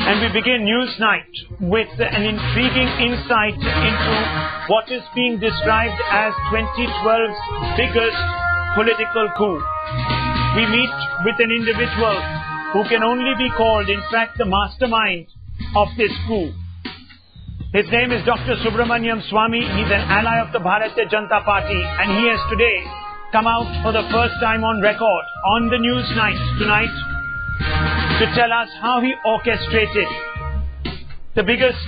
And we begin Newsnight with an intriguing insight into what is being described as 2012's biggest political coup. We meet with an individual who can only be called, in fact, the mastermind of this coup. His name is Dr. Subramaniam Swamy. He's an ally of the Bharatiya Janata Party, and he has today come out for the first time on record on the Newsnight tonight to tell us how he orchestrated the biggest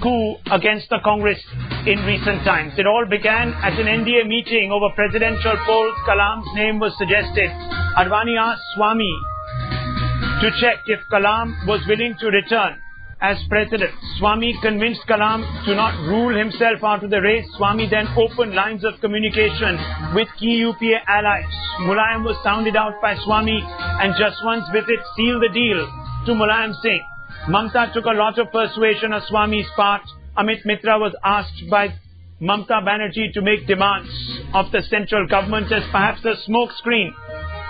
coup against the Congress in recent times. It all began at an NDA meeting over presidential polls. Kalam's name was suggested. Advani asked Swamy to check if Kalam was willing to return as president. Swamy convinced Kalam to not rule himself out of the race. Swamy then opened lines of communication with key UPA allies. Mulayam was sounded out by Swamy, and Jaswant's visit sealed the deal to Mulayam Singh. Mamta took a lot of persuasion on Swamy's part. Amit Mitra was asked by Mamta Banerjee to make demands of the central government as perhaps a smokescreen.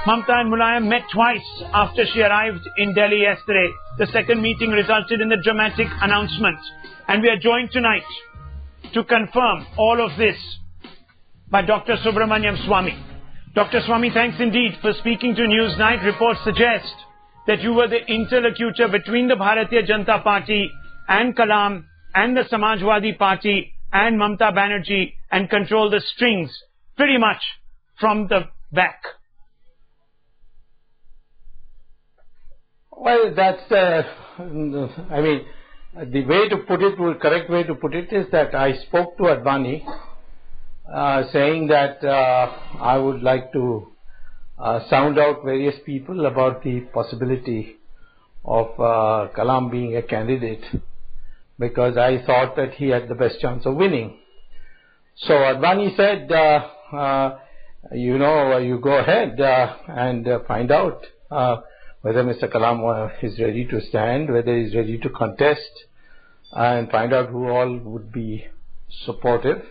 Mamta and Mulayam met twice after she arrived in Delhi yesterday. The second meeting resulted in the dramatic announcement. And we are joined tonight to confirm all of this by Dr. Subramaniam Swamy. Dr. Swamy, thanks indeed for speaking to Newsnight. Reports suggest that you were the interlocutor between the Bharatiya Janata Party and Kalam and the Samajwadi Party and Mamta Banerjee and control the strings pretty much from the back. Well, that's, I mean, the way to put it, the correct way to put it is that I spoke to Advani saying that I would like to sound out various people about the possibility of Kalam being a candidate, because I thought that he had the best chance of winning. So Advani said, you go ahead and find out whether Mr. Kalam is ready to stand, whether he is ready to contest, and find out who all would be supportive.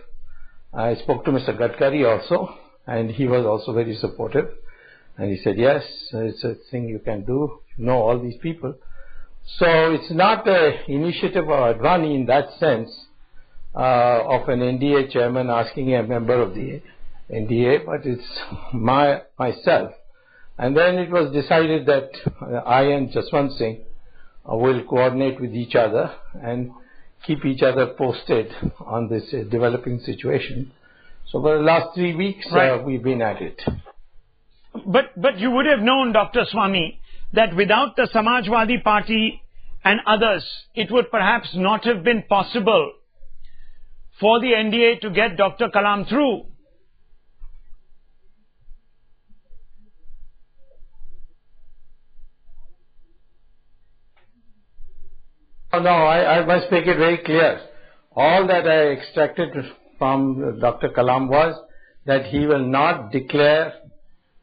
I spoke to Mr. Gadkari also, and he was also very supportive. And he said, yes, it's a thing you can do, you know all these people. So it's not an initiative of Advani in that sense of an NDA chairman asking a member of the NDA, but it's myself. And then it was decided that I and Jaswant Singh will coordinate with each other and keep each other posted on this developing situation. So for the last 3 weeks, we've been at it. But you would have known, Dr. Swamy, that without the Samajwadi Party and others, it would perhaps not have been possible for the NDA to get Dr. Kalam through. No, I must make it very clear. All that I extracted from Dr. Kalam was that he will not declare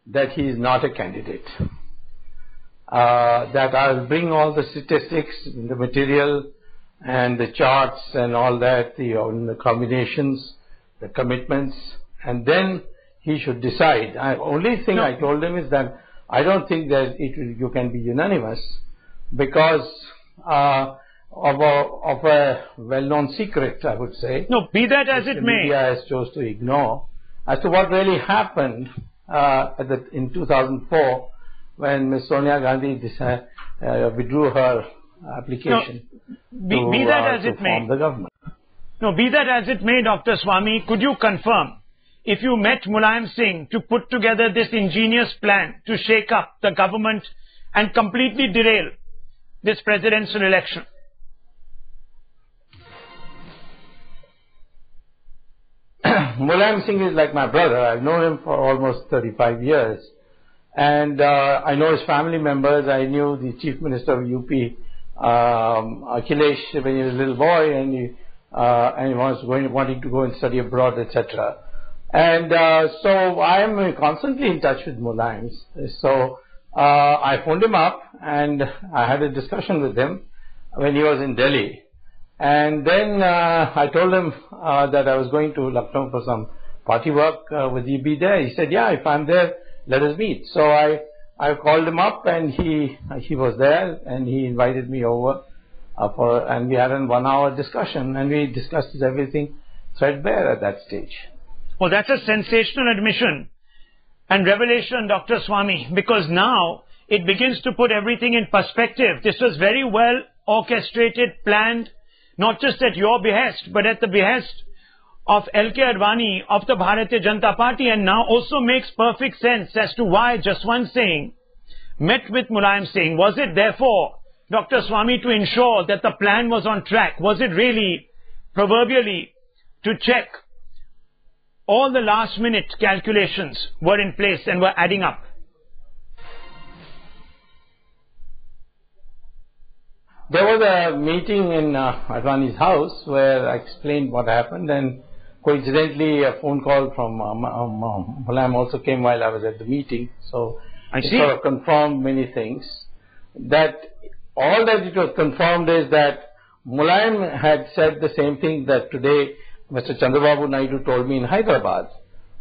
that he is not a candidate. That I will bring all the statistics, the material and the charts and all that, the combinations, the commitments, and then he should decide. Only thing I told him is that I don't think that you can be unanimous, because of a well-known secret, I would say. No, be that as it may. The media has chose to ignore as to what really happened in 2004 when Ms. Sonia Gandhi withdrew her application to form the government. No, be that as it may, Dr. Swamy, could you confirm if you met Mulayam Singh to put together this ingenious plan to shake up the government and completely derail this presidential election? Mulayam Singh is like my brother. I've known him for almost 35 years. And I know his family members. I knew the Chief Minister of UP, Akhilesh, when he was a little boy, and he was wanting to go and study abroad, etc. And so I am constantly in touch with Mulayam. So I phoned him up and I had a discussion with him when he was in Delhi. And then I told him that I was going to Lucknow for some party work. Would he be there? He said, yeah, if I'm there, let us meet. So I called him up, and he was there, and he invited me over and we had a 1-hour discussion, and we discussed everything threadbare at that stage. Well, that's a sensational admission and revelation, Dr. Swamy, because now it begins to put everything in perspective. This was very well orchestrated, planned, not just at your behest, but at the behest of L.K. Advani of the Bharatiya Janata Party, and now also makes perfect sense as to why Jaswant Singh met with Mulayam Singh. Was it therefore, Dr. Swamy, to ensure that the plan was on track? Was it really, proverbially, to check all the last minute calculations were in place and were adding up? There was a meeting in Advani's house where I explained what happened, and coincidentally a phone call from Mulayam also came while I was at the meeting. So it sort of confirmed many things. That all that it was confirmed is that Mulayam had said the same thing that today Mr. Chandrababu Naidu told me in Hyderabad,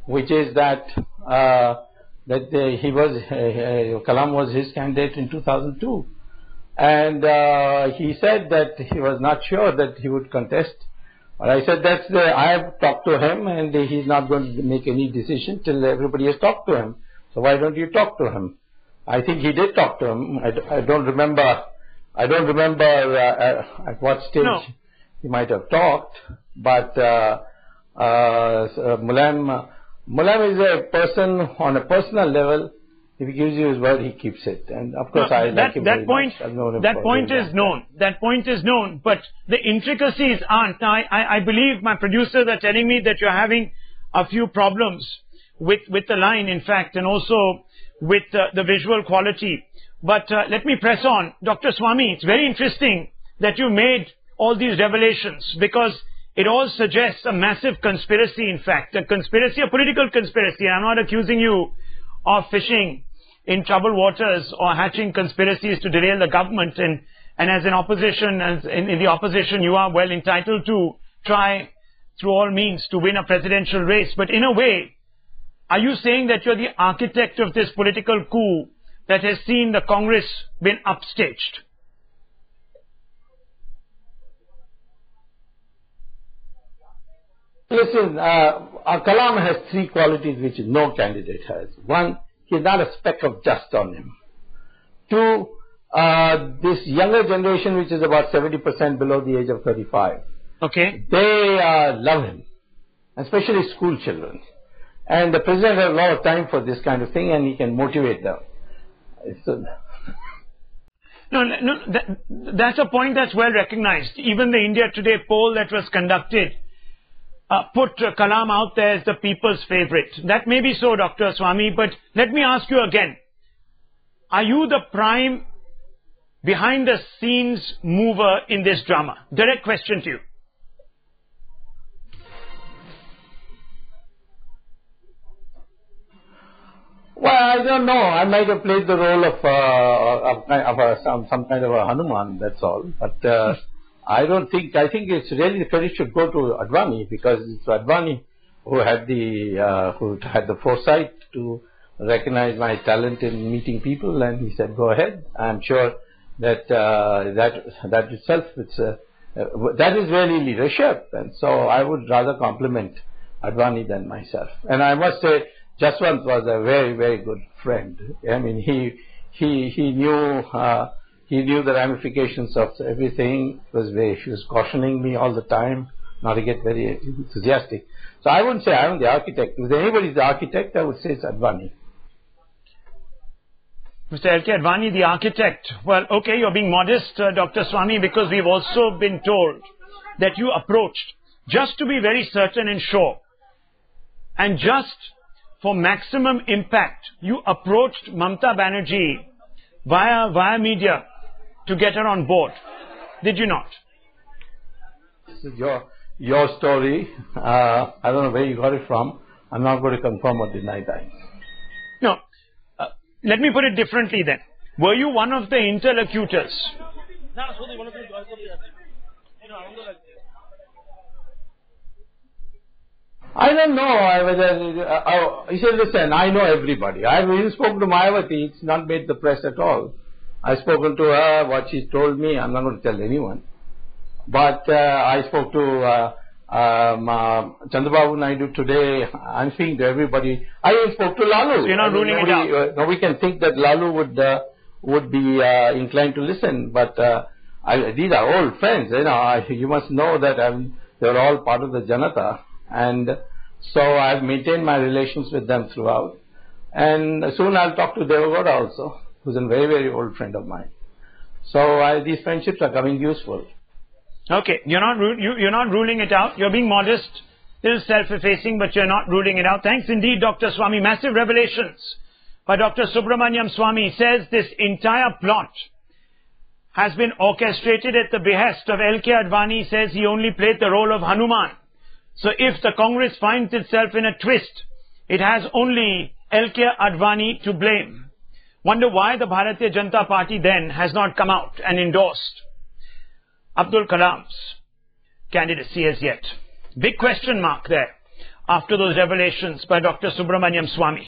which is that Kalam was his candidate in 2002. And he said that he was not sure that he would contest. But I said I have talked to him, and he's not going to make any decision till everybody has talked to him. So why don't you talk to him? I think he did talk to him. I don't remember at what stage he might have talked. But Mulayam is a person on a personal level. If he gives you his word, he keeps it. And of course, I like him very much. That point is known. That point is known. But the intricacies aren't. Now, I believe my producers are telling me that you're having a few problems with the line, in fact, and also with the visual quality. But let me press on. Dr. Swamy, it's very interesting that you made all these revelations, because it all suggests a massive conspiracy, in fact. A conspiracy, a political conspiracy. I'm not accusing you of fishing in troubled waters or hatching conspiracies to derail the government, and as an opposition, in the opposition, you are well entitled to try through all means to win a presidential race. But in a way, are you saying that you're the architect of this political coup that has seen the Congress been upstaged? Listen, Kalam has three qualities which no candidate has. One, he has not a speck of dust on him. Two, this younger generation, which is about 70% below the age of 35, okay, they love him, especially school children. And the president has a lot of time for this kind of thing, and he can motivate them. So, that's a point that's well recognized. Even the India Today poll that was conducted put Kalam out there as the people's favorite. That may be so, Dr. Swamy, but let me ask you again. Are you the prime behind-the-scenes mover in this drama? Direct question to you. Well, I don't know. I might have played the role of some kind of a Hanuman, that's all. But I think it's really the credit should go to Advani, because it's Advani who had the foresight to recognize my talent in meeting people, and he said, "Go ahead." I'm sure that that itself, that is really leadership, and so I would rather compliment Advani than myself. And I must say, Jaswant was a very, very good friend. I mean, he knew the ramifications of everything. He was cautioning me all the time not to get very enthusiastic. So I wouldn't say I'm the architect. If anybody's the architect, I would say it's Advani. Mr. L.K. Advani, the architect. Well, okay, you're being modest, Dr. Swamy, because we've also been told that you approached, just to be very certain and sure, and just for maximum impact, you approached Mamta Banerjee via media to get her on board. Did you not? This is your story. I don't know where you got it from. I'm not going to confirm or deny that. No. Let me put it differently then. Were you one of the interlocutors? I don't know. He said, listen, I know everybody. I've even spoken to Mayawati. It's not made the press at all. I've spoken to her, what she's told me. I'm not going to tell anyone. But I spoke to Chandrababu Naidu today. I'm speaking to everybody. I even spoke to Lalu. So you're not ruling it out. Nobody can think that Lalu would be inclined to listen. But these are old friends. You must know that they're all part of the Janata, and so I've maintained my relations with them throughout. And soon I'll talk to Devagowda also, who's a very, very old friend of mine. So these friendships are coming useful. Okay, you're not ruling it out. You're being modest, still self-effacing, but you're not ruling it out. Thanks indeed, Dr. Swamy. Massive revelations by Dr. Subramaniam Swamy. He says this entire plot has been orchestrated at the behest of L.K. Advani. He says he only played the role of Hanuman. So if the Congress finds itself in a twist, it has only L.K. Advani to blame. Wonder why the Bharatiya Janata Party then has not come out and endorsed Abdul Kalam's candidacy as yet. Big question mark there after those revelations by Dr. Subramaniam Swamy.